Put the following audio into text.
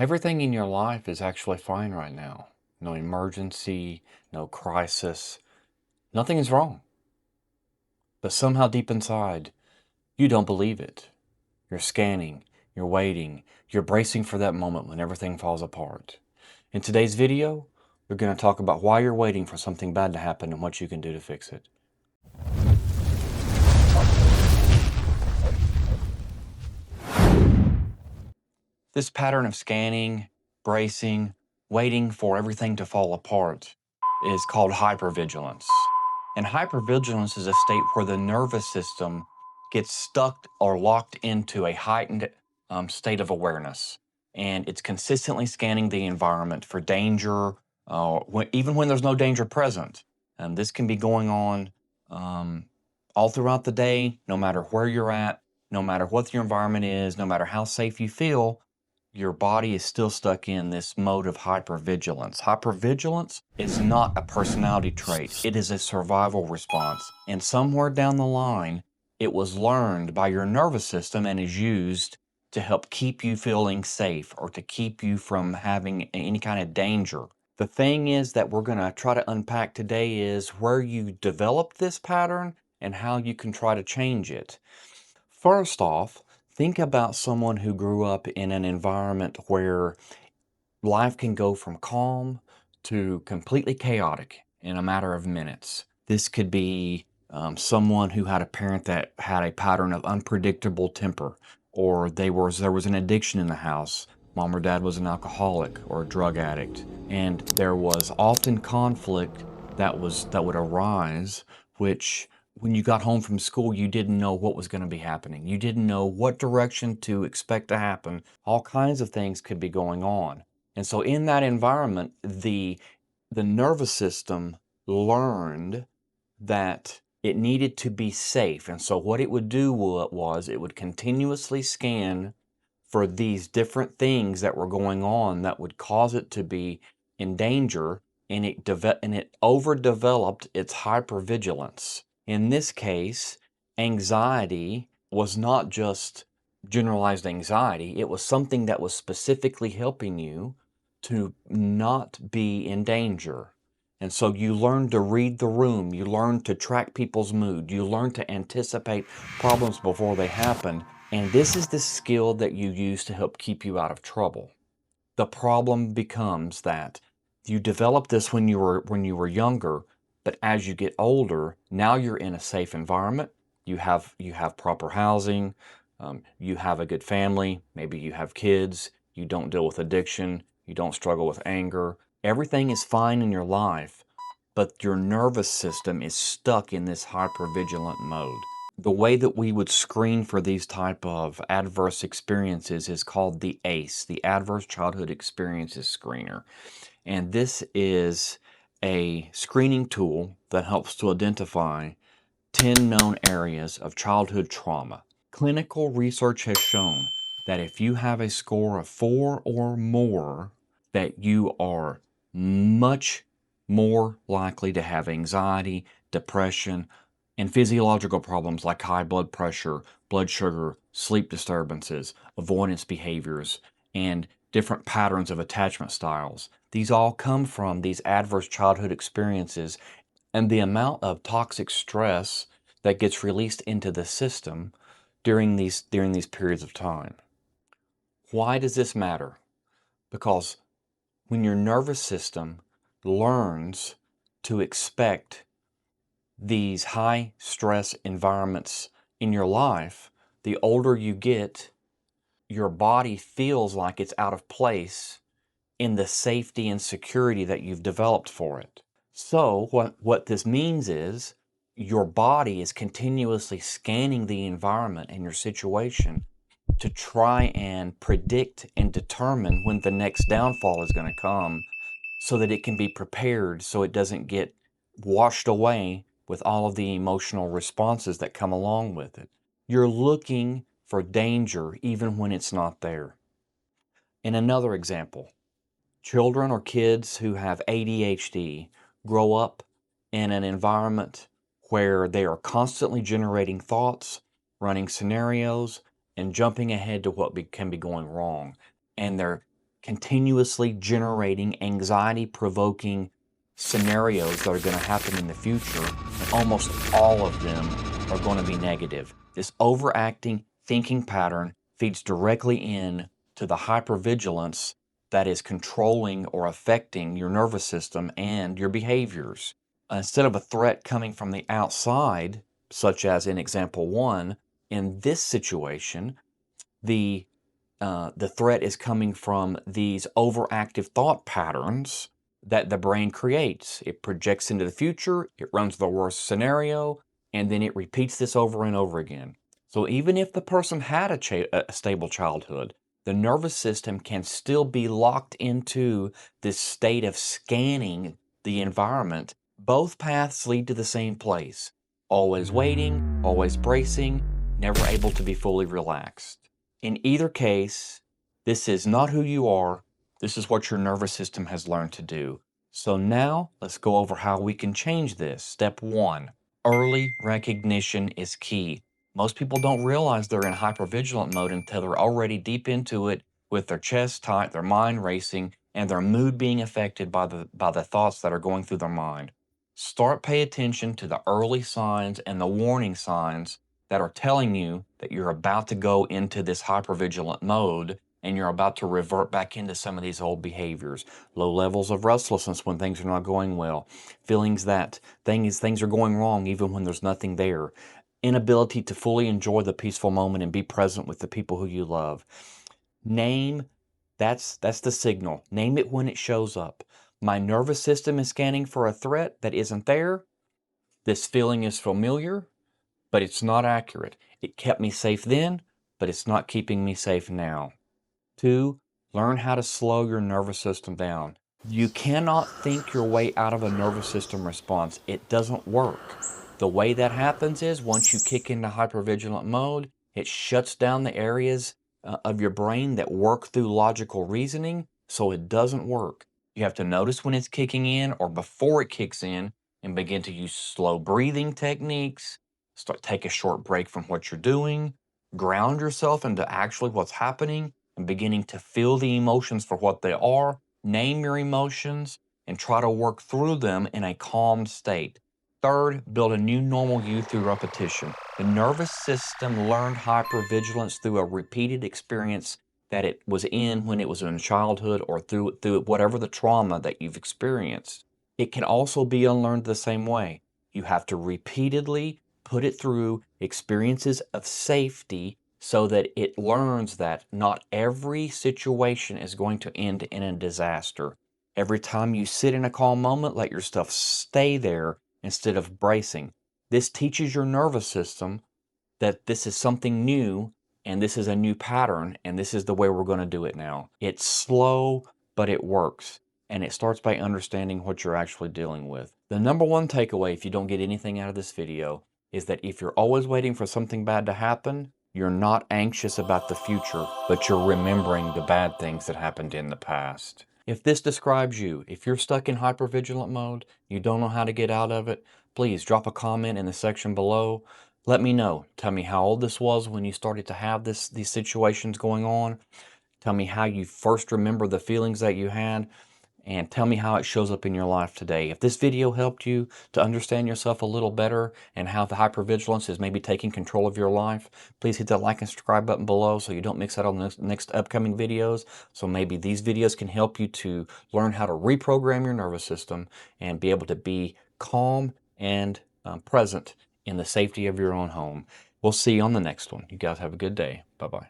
Everything in your life is actually fine right now. No emergency, no crisis, nothing is wrong. But somehow deep inside, you don't believe it. You're scanning, you're waiting, you're bracing for that moment when everything falls apart. In today's video, we're going to talk about why you're waiting for something bad to happen and what you can do to fix it. This pattern of scanning, bracing, waiting for everything to fall apart is called hypervigilance. And hypervigilance is a state where the nervous system gets stuck or locked into a heightened state of awareness. And it's consistently scanning the environment for danger, even when there's no danger present. And this can be going on all throughout the day, no matter where you're at, no matter what your environment is, no matter how safe you feel. Your body is still stuck in this mode of hypervigilance. Hypervigilance is not a personality trait. It is a survival response. And somewhere down the line, it was learned by your nervous system and is used to help keep you feeling safe or to keep you from having any kind of danger. The thing is that we're going to try to unpack today is where you developed this pattern and how you can try to change it. First off, think about someone who grew up in an environment where life can go from calm to completely chaotic in a matter of minutes. This could be someone who had a parent that had a pattern of unpredictable temper, or there was an addiction in the house. Mom or dad was an alcoholic or a drug addict, and there was often conflict that would arise, which when you got home from school, you didn't know what was going to be happening. You didn't know what direction to expect to happen. All kinds of things could be going on. And so in that environment, the nervous system learned that it needed to be safe. And so what it would do was it would continuously scan for these different things that were going on that would cause it to be in danger, and it overdeveloped its hypervigilance. In this case, anxiety was not just generalized anxiety, it was something that was specifically helping you to not be in danger. And so you learn to read the room, you learn to track people's mood, you learn to anticipate problems before they happen. And this is the skill that you use to help keep you out of trouble. The problem becomes that you developed this when you were younger, but as you get older, now you're in a safe environment. You have proper housing, you have a good family, maybe you have kids, you don't deal with addiction, you don't struggle with anger. Everything is fine in your life, but your nervous system is stuck in this hypervigilant mode. The way that we would screen for these type of adverse experiences is called the ACE, the Adverse Childhood Experiences Screener. And this is a screening tool that helps to identify 10 known areas of childhood trauma. Clinical research has shown that if you have a score of 4 or more, that you are much more likely to have anxiety, depression, and physiological problems like high blood pressure, blood sugar, sleep disturbances, avoidance behaviors, and different patterns of attachment styles. These all come from these adverse childhood experiences and the amount of toxic stress that gets released into the system during these periods of time. Why does this matter? Because when your nervous system learns to expect these high stress environments in your life, the older you get, your body feels like it's out of place in the safety and security that you've developed for it. So what this means is your body is continuously scanning the environment and your situation to try and predict and determine when the next downfall is going to come so that it can be prepared so it doesn't get washed away with all of the emotional responses that come along with it. You're looking for danger even when it's not there. In another example, children or kids who have ADHD grow up in an environment where they are constantly generating thoughts, running scenarios, and jumping ahead to what can be going wrong. And continuously generating anxiety-provoking scenarios that are going to happen in the future, and almost all of them are going to be negative. This overacting thinking pattern feeds directly in to the hypervigilance that is controlling or affecting your nervous system and your behaviors. Instead of a threat coming from the outside, such as in example 1, in this situation, the threat is coming from these overactive thought patterns that the brain creates. It projects into the future, it runs the worst scenario, and then it repeats this over and over again. So even if the person had a stable childhood, the nervous system can still be locked into this state of scanning the environment. Both paths lead to the same place. Always waiting, always bracing, never able to be fully relaxed. In either case, this is not who you are. This is what your nervous system has learned to do. So now let's go over how we can change this. Step 1, early recognition is key. Most people don't realize they're in hypervigilant mode until they're already deep into it with their chest tight, their mind racing, and their mood being affected by the thoughts that are going through their mind. Start pay attention to the early signs and the warning signs that are telling you that you're about to go into this hypervigilant mode and you're about to revert back into some of these old behaviors. Low levels of restlessness when things are not going well. Feelings that things are going wrong even when there's nothing there. Inability to fully enjoy the peaceful moment and be present with the people who you love. That's the signal. Name it when it shows up. My nervous system is scanning for a threat that isn't there. This feeling is familiar, but it's not accurate. It kept me safe then, but it's not keeping me safe now. 2, learn how to slow your nervous system down. You cannot think your way out of a nervous system response. It doesn't work. The way that happens is once you kick into hypervigilant mode, it shuts down the areas of your brain that work through logical reasoning, so it doesn't work. You have to notice when it's kicking in or before it kicks in and begin to use slow breathing techniques. Take a short break from what you're doing, ground yourself into actually what's happening and beginning to feel the emotions for what they are, name your emotions, and try to work through them in a calm state. 3rd, build a new normal you through repetition. The nervous system learned hypervigilance through a repeated experience that it was in when it was in childhood or through whatever the trauma that you've experienced. It can also be unlearned the same way. You have to repeatedly put it through experiences of safety so that it learns that not every situation is going to end in a disaster. Every time you sit in a calm moment, let your stuff stay there instead of bracing. This teaches your nervous system that this is something new and this is a new pattern and this is the way we're going to do it now. It's slow, but it works. And it starts by understanding what you're actually dealing with. The number 1 takeaway, if you don't get anything out of this video, is that if you're always waiting for something bad to happen, you're not anxious about the future, but you're remembering the bad things that happened in the past. If this describes you, if you're stuck in hypervigilant mode, you don't know how to get out of it, please drop a comment in the section below. Let me know. Tell me how old this was when you started to have these situations going on. Tell me how you first remember the feelings that you had, and tell me how it shows up in your life today. If this video helped you to understand yourself a little better and how the hypervigilance is maybe taking control of your life, please hit that like and subscribe button below so you don't miss out on the next upcoming videos. So maybe these videos can help you to learn how to reprogram your nervous system and be able to be calm and present in the safety of your own home. We'll see you on the next one. You guys have a good day. Bye-bye.